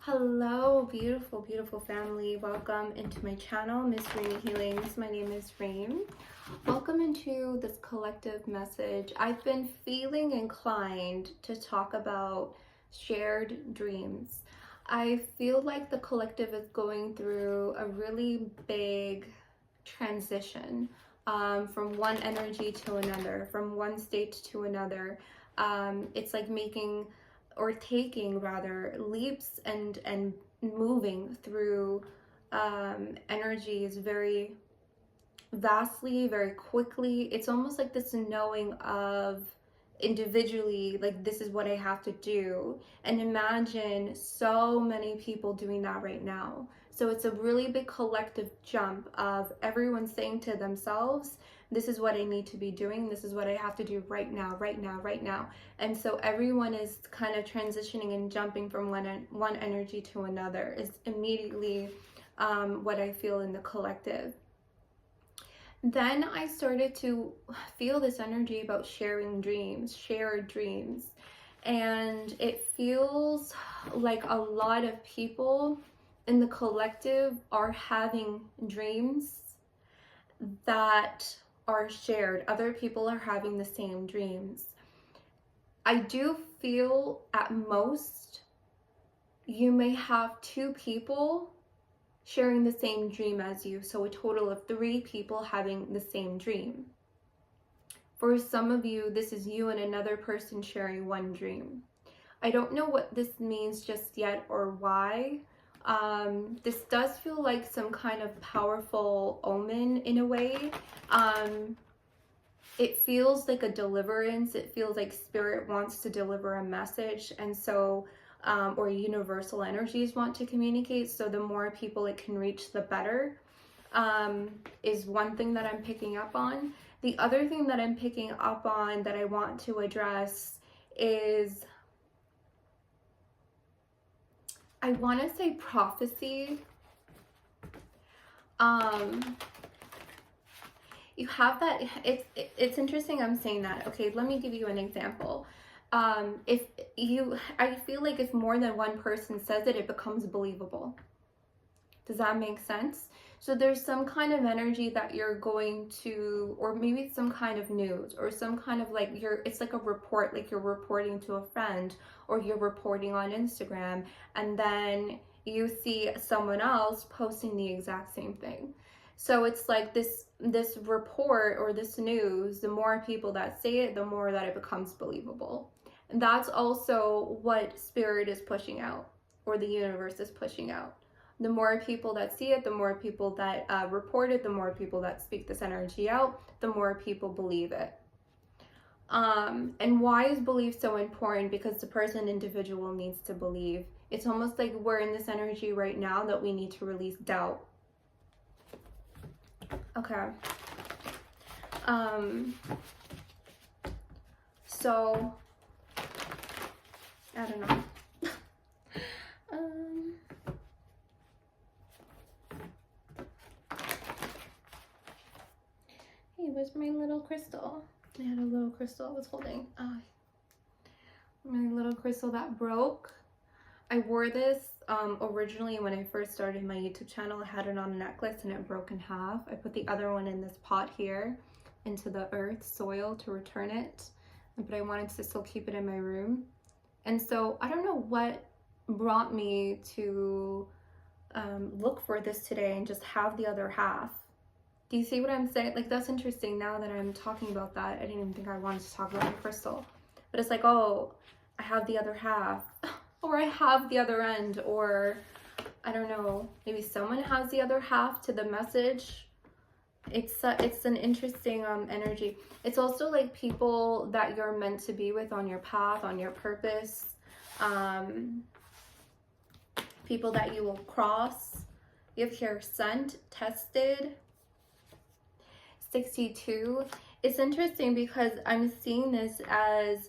Hello, beautiful, beautiful family. Welcome into my channel, Miss Rainy Healings. My name is Rain. Welcome into this collective message. I've been feeling inclined to talk about shared dreams. I feel like the collective is going through a really big transition from one energy to another, from one state to another. It's like making or taking rather leaps and moving through energies very vastly, very quickly. It's almost like this knowing of individually, like this is what I have to do, and imagine so many people doing that right now. So it's a really big collective jump of everyone saying to themselves, this is what I need to be doing, this is what I have to do right now, right now, right now. And so everyone is kind of transitioning and jumping from one energy to another is immediately what I feel in the collective. Then I started to feel this energy about sharing dreams, shared dreams. And it feels like a lot of people in the collective are having dreams that are shared. Other people are having the same dreams. I do feel at most you may have two people sharing the same dream as you, so a total of 3 people having the same dream. For some of you, this is you and another person sharing one dream. I don't know what this means just yet or why. This does feel like some kind of powerful omen in a way. It feels like a deliverance. It feels like spirit wants to deliver a message, and so or universal energies want to communicate, so the more people it can reach, the better, is one thing that I'm picking up on. The other thing that I'm picking up on that I want to address is, I want to say prophecy. You have that, it's interesting I'm saying that. Okay, let me give you an example. I feel like if more than one person says it, it becomes believable. Does that make sense? So there's some kind of energy that you're going to, or maybe it's some kind of news, or some kind of like it's like a report, like you're reporting to a friend, or you're reporting on Instagram, and then you see someone else posting the exact same thing. So it's like this report or this news, the more people that say it, the more that it becomes believable. And that's also what spirit is pushing out, or the universe is pushing out. The more people that see it, the more people that report it, the more people that speak this energy out, the more people believe it. And why is belief so important? Because the person individual needs to believe. It's almost like we're in this energy right now that we need to release doubt. Okay. So I don't know. Hey, where's my little crystal? I had a little crystal I was holding. My little crystal that broke. I wore this originally when I first started my YouTube channel. I had it on a necklace and it broke in half. I put the other one in this pot here into the earth, soil, to return it. But I wanted to still keep it in my room. And so I don't know what brought me to look for this today and just have the other half. Do you see what I'm saying? Like, that's interesting now that I'm talking about that. I didn't even think I wanted to talk about my crystal. But it's like, oh, I have the other half. Or I have the other end. Or, I don't know, maybe someone has the other half to the message. It's an interesting energy. It's also like people that you're meant to be with on your path, on your purpose. People that you will cross. You have here sent, tested. 62. It's interesting because I'm seeing this as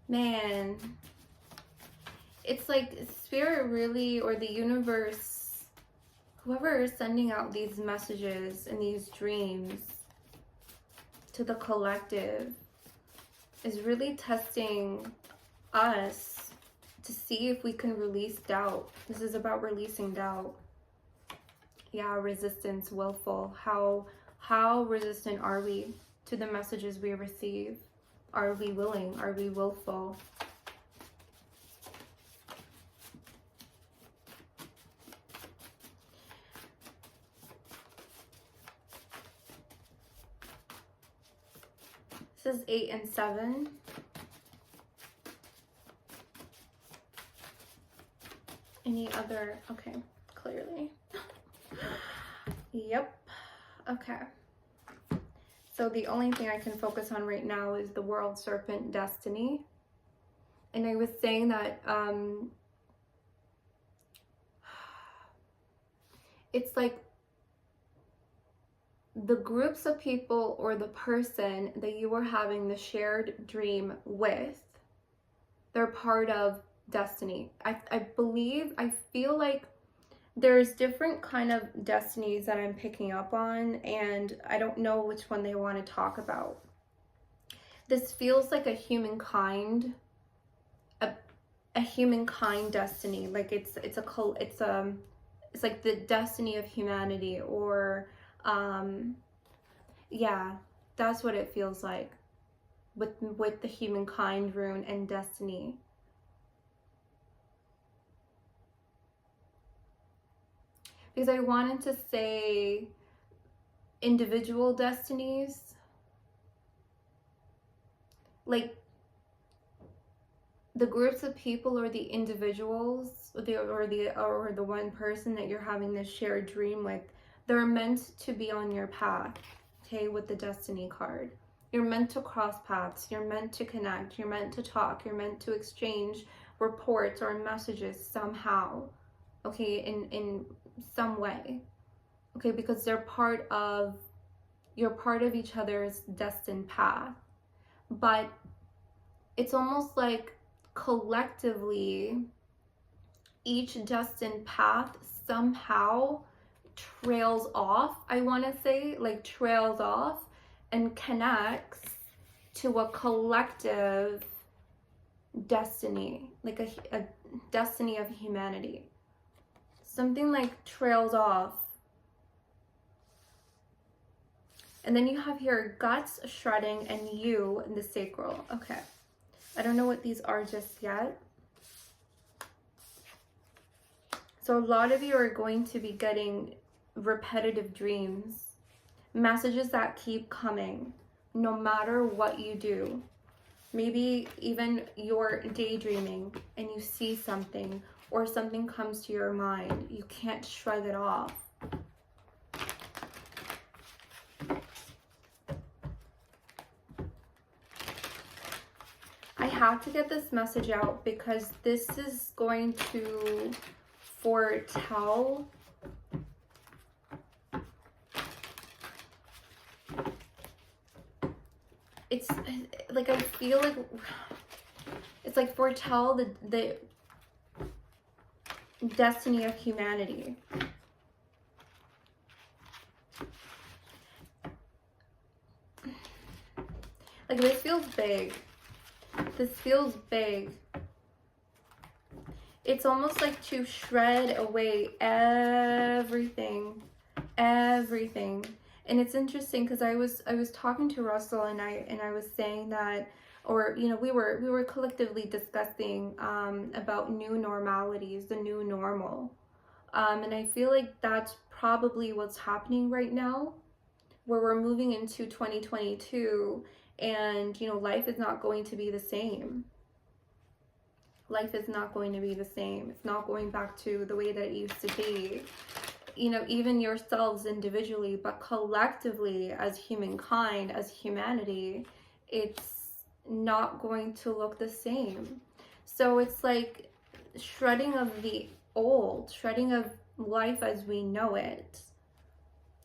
man, it's like spirit really, or the universe, whoever is sending out these messages and these dreams to the collective is really testing us to see if we can release doubt. This is about releasing doubt. Yeah, resistance, willful. How resistant are we to the messages we receive? Are we willing? Are we willful? This is 8 and 7. Any other? Okay, clearly. Yep. Okay. So the only thing I can focus on right now is the world serpent destiny. And I was saying that it's like the groups of people or the person that you are having the shared dream with, they're part of destiny. I believe, I feel like there's different kind of destinies that I'm picking up on, and I don't know which one they want to talk about. This feels like a humankind destiny. Like it's like the destiny of humanity, or yeah, that's what it feels like with the humankind rune and destiny. Because I wanted to say individual destinies, like the groups of people or the individuals or the one person that you're having this shared dream with, they're meant to be on your path. Okay, with the destiny card, you're meant to cross paths, you're meant to connect, you're meant to talk, you're meant to exchange reports or messages somehow, okay, in some way, okay, because you're part of each other's destined path. But it's almost like collectively each destined path somehow trails off, I want to say, like trails off and connects to a collective destiny, like a destiny of humanity. Something like trails off. And then you have here guts, shredding, and you in the sacral. Okay. I don't know what these are just yet. So a lot of you are going to be getting repetitive dreams, messages that keep coming no matter what you do. Maybe even you're daydreaming and you see something, or something comes to your mind. You can't shrug it off. I have to get this message out because this is going to foretell it's like, I feel like it's like foretell the destiny of humanity. Like this feels big. This feels big. It's almost like to shred away everything. And it's interesting because I was talking to Russell, and I was saying that, or you know, we were collectively discussing about new normalities, the new normal, and I feel like that's probably what's happening right now, where we're moving into 2022, and you know, life is not going to be the same. Life is not going to be the same. It's not going back to the way that it used to be. You know, even yourselves individually, but collectively as humankind, as humanity, it's not going to look the same. So it's like shredding of the old, shredding of life as we know it,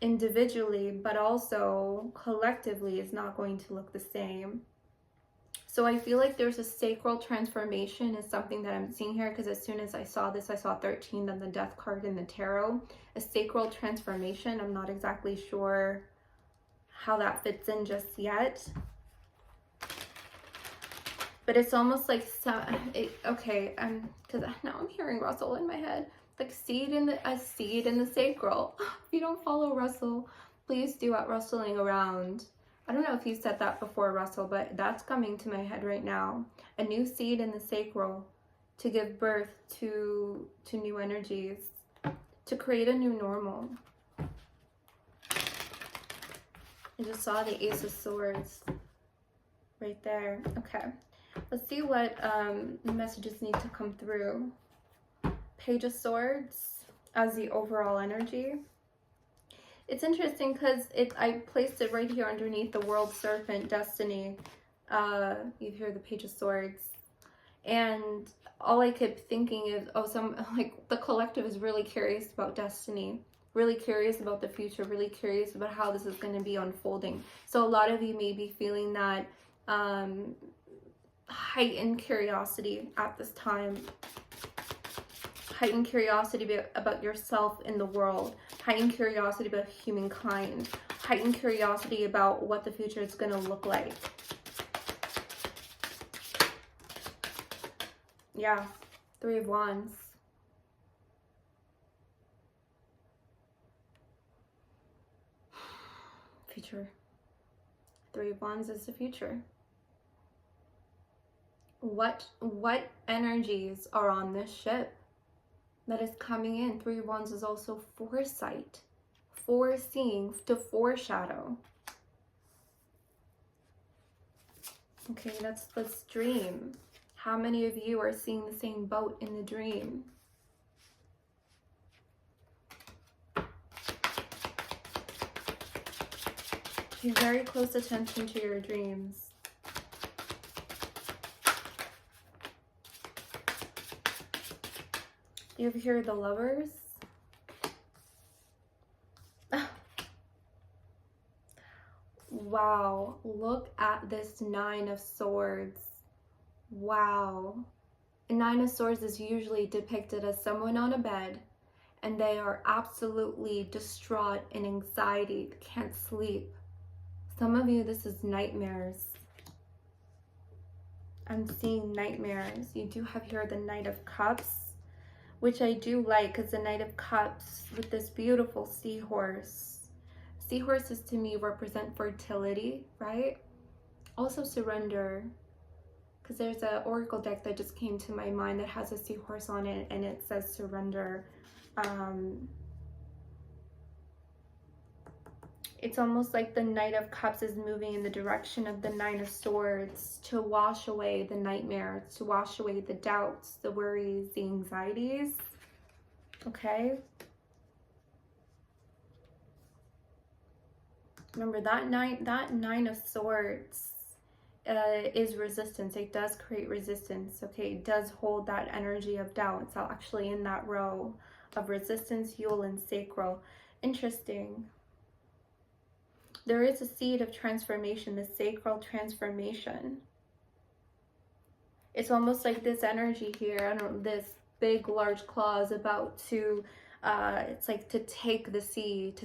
individually, but also collectively, is not going to look the same. So I feel like there's a sacral transformation is something that I'm seeing here, because as soon as I saw this, I saw 13, then the death card in the tarot. A sacral transformation. I'm not exactly sure how that fits in just yet. But it's almost like, okay, because now I'm hearing Russell in my head. Like a seed in the sacral. If you don't follow Russell, please do at Rustling Around. I don't know if you said that before, Russell, but that's coming to my head right now. A new seed in the sacral to give birth to new energies, to create a new normal. I just saw the Ace of Swords right there. Okay, let's see what messages need to come through. Page of Swords as the overall energy. It's interesting because I placed it right here underneath the World Serpent Destiny. You hear the Page of Swords. And all I kept thinking is, the collective is really curious about destiny, really curious about the future, really curious about how this is going to be unfolding. So a lot of you may be feeling that heightened curiosity at this time. Heightened curiosity about yourself in the world, heightened curiosity about humankind, heightened curiosity about what the future is going to look like. Yeah, Three of Wands. Future. Three of Wands is the future. What energies are on this ship that is coming in? Three of Wands is also foresight, foreseeing, to foreshadow. Okay, let's dream. How many of you are seeing the same boat in the dream? Pay very close attention to your dreams. You ever hear the Lovers? Wow, look at this Nine of Swords. Wow. A Nine of Swords is usually depicted as someone on a bed and they are absolutely distraught in anxiety, can't sleep. Some of you, this is nightmares. I'm seeing nightmares. You do have here the Knight of Cups, which I do like, because the Knight of Cups with this beautiful seahorse. Seahorses to me represent fertility, right? Also surrender. Because there's an oracle deck that just came to my mind that has a seahorse on it and it says surrender. It's almost like the Knight of Cups is moving in the direction of the Nine of Swords to wash away the nightmares, to wash away the doubts, the worries, the anxieties. Okay? Remember that Nine of Swords is resistance. It does create resistance. Okay, it does hold that energy of doubt. It's actually in that row of resistance, Yule, and sacral. Interesting. There is a seed of transformation, the sacral transformation. It's almost like this energy here, I don't know, this big large claw is about to it's like to take the seed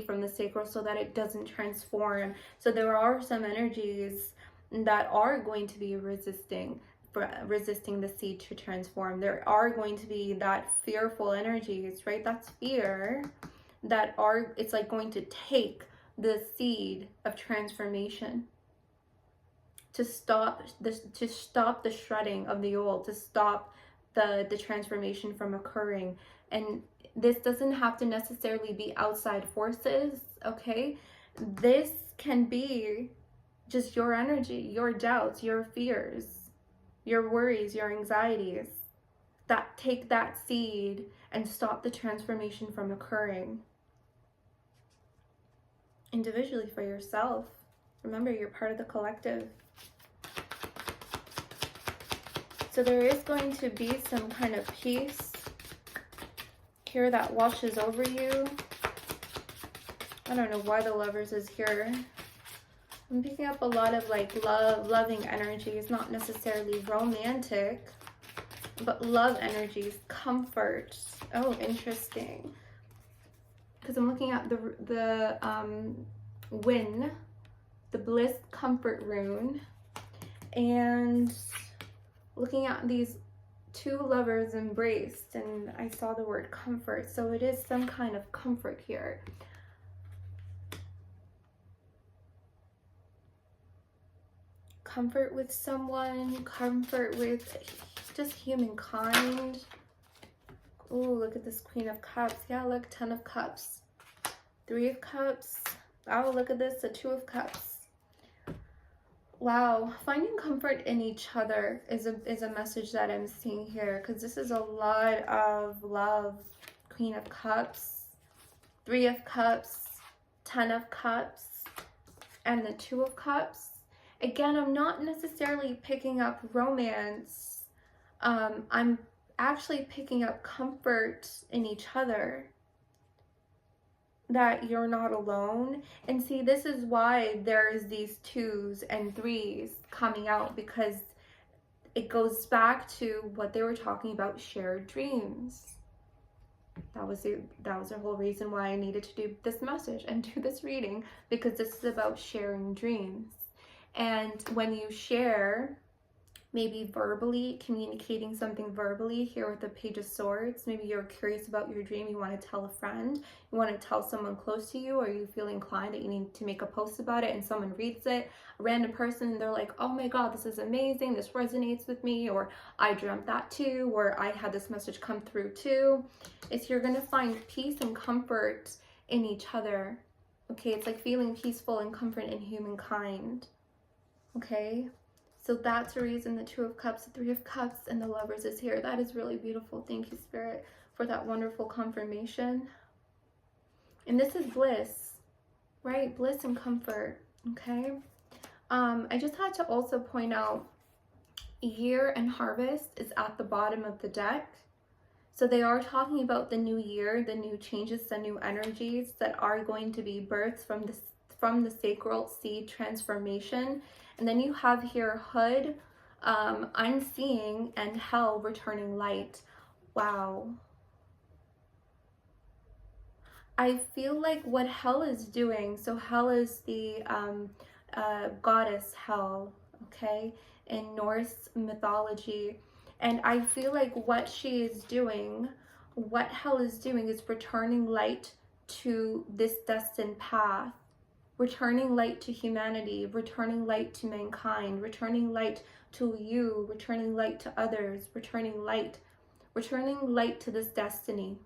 from the sacral so that it doesn't transform. So there are some energies that are going to be resisting the seed to transform. There are going to be that fearful energies, right? That's fear that are, it's like going to take the seed of transformation to stop the shredding of the old, to stop the transformation from occurring. And this doesn't have to necessarily be outside forces, okay? This can be just your energy, your doubts, your fears, your worries, your anxieties that take that seed and stop the transformation from occurring. Individually for yourself. Remember, you're part of the collective. So there is going to be some kind of peace here that washes over you. I don't know why the Lovers is here. I'm picking up a lot of like loving energies, not necessarily romantic, but love energies, comfort. Oh, interesting. Because I'm looking at the win, the bliss comfort rune, and looking at these two lovers embraced, and I saw the word comfort, so it is some kind of comfort here. Comfort with someone, comfort with just humankind. Oh, look at this Queen of Cups. Yeah, look, 10 of Cups, 3 of Cups. Oh, look at this, the 2 of Cups. Wow, finding comfort in each other is a message that I'm seeing here, because this is a lot of love. Queen of Cups, 3 of Cups, 10 of Cups, and the 2 of Cups. Again, I'm not necessarily picking up romance. I'm actually picking up comfort in each other, that you're not alone. And see, this is why there's these 2s and 3s coming out, because it goes back to what they were talking about, shared dreams. That was the whole reason why I needed to do this message and do this reading, because this is about sharing dreams. And when you share, maybe verbally, communicating something verbally, here with the Page of Swords, maybe you're curious about your dream, you want to tell a friend, you want to tell someone close to you, or you feel inclined that you need to make a post about it, and someone reads it, a random person, and they're like, oh my god, this is amazing, this resonates with me, or I dreamt that too, or I had this message come through too. It's, you're going to find peace and comfort in each other. Okay, it's like feeling peaceful and comfort in humankind. Okay, so that's the reason the 2 of Cups, the 3 of Cups, and the Lovers is here. That is really beautiful. Thank you, Spirit, for that wonderful confirmation. And this is bliss, right? Bliss and comfort, okay? I just had to also point out Year and Harvest is at the bottom of the deck. So they are talking about the new year, the new changes, the new energies that are going to be birthed from the sacral seed transformation. And then you have here Hood, unseeing, and Hell, returning light. Wow. I feel like what Hell is doing, so Hell is the goddess Hel, okay, in Norse mythology. And I feel like what she is doing, what Hel is doing, is returning light to this destined path. Returning light to humanity, returning light to mankind, returning light to you, returning light to others, returning light to this destiny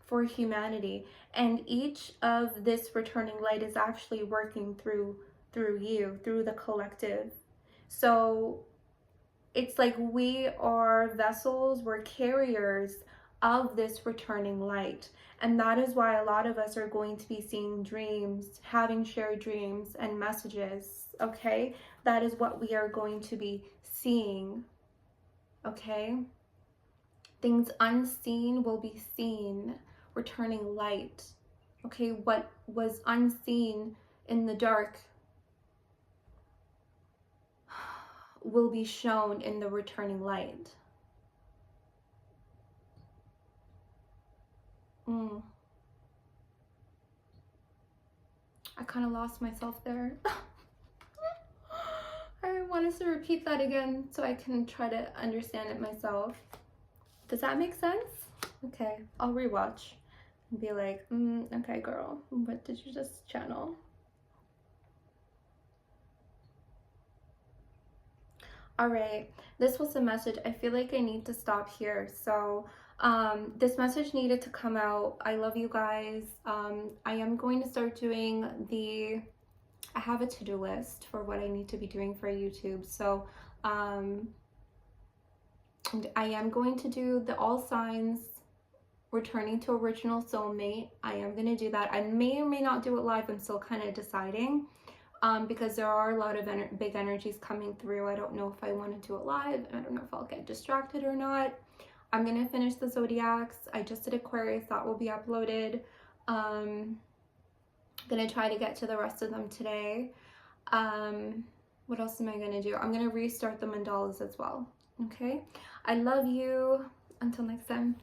for humanity. And each of this returning light is actually working through you, through the collective. So it's like we are vessels, we're carriers of this returning light. And that is why a lot of us are going to be seeing dreams, having shared dreams and messages, okay? That is what we are going to be seeing, okay? Things unseen will be seen, returning light, okay? What was unseen in the dark will be shown in the returning light. I kind of lost myself there. I want us to repeat that again so I can try to understand it myself. Does that make sense? Okay, I'll rewatch and be like, okay, girl, what did you just channel? All right, this was the message. I feel like I need to stop here. So this message needed to come out. I love you guys. I am going to start doing I have a to-do list for what I need to be doing for YouTube. So I am going to do the all signs, returning to original soulmate. I am going to do that. I may or may not do it live. I'm still kind of deciding. Because there are a lot of big energies coming through. I don't know if I want to do it live. I don't know if I'll get distracted or not. I'm going to finish the Zodiacs. I just did Aquarius. That will be uploaded. Going to try to get to the rest of them today. What else am I going to do? I'm going to restart the mandalas as well. Okay. I love you. Until next time.